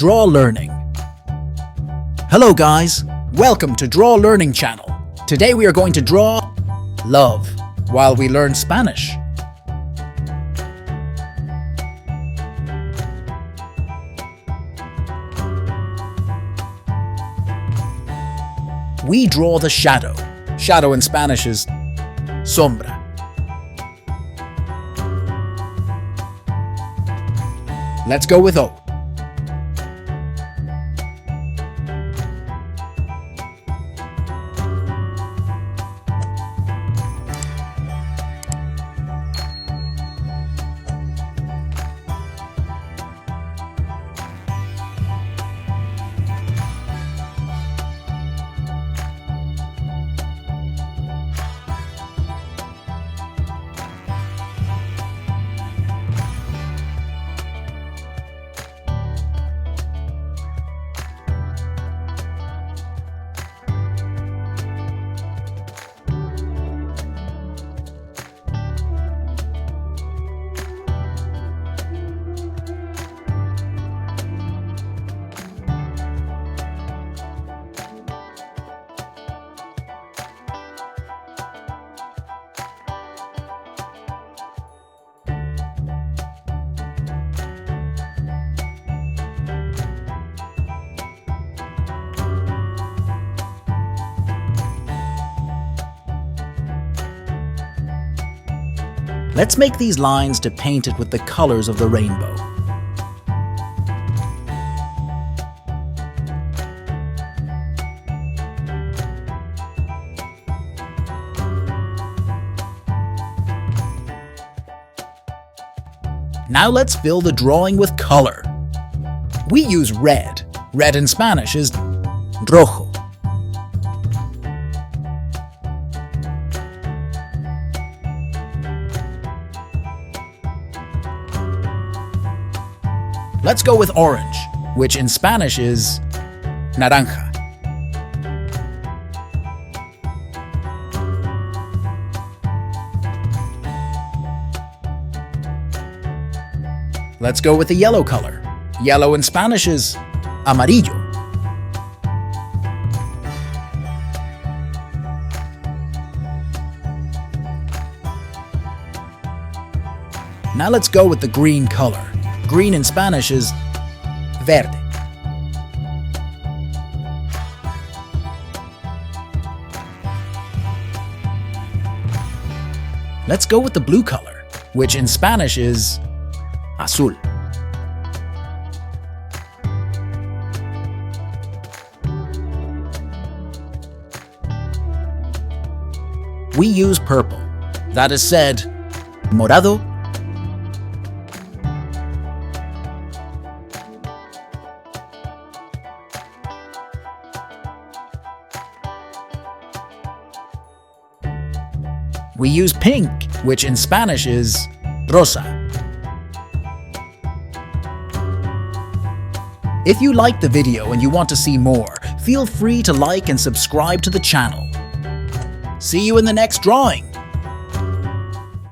Draw Learning. Hello guys, welcome to Draw Learning channel. Today we are going to draw love while we learn Spanish. We draw the shadow. Shadow in Spanish is sombra. Let's go with O. Let's make these lines to paint it with the colors of the rainbow. Now let's fill the drawing with color. We use red. Red in Spanish is rojo. Let's go with orange, which in Spanish is naranja. Let's go with the yellow color. Yellow in Spanish is amarillo. Now let's go with the green color. Green in Spanish is verde. Let's go with the blue color, which in Spanish is azul. We use purple. That is said, morado. We use pink, which in Spanish is rosa. If you liked the video and you want to see more, feel free to like and subscribe to the channel. See you in the next drawing.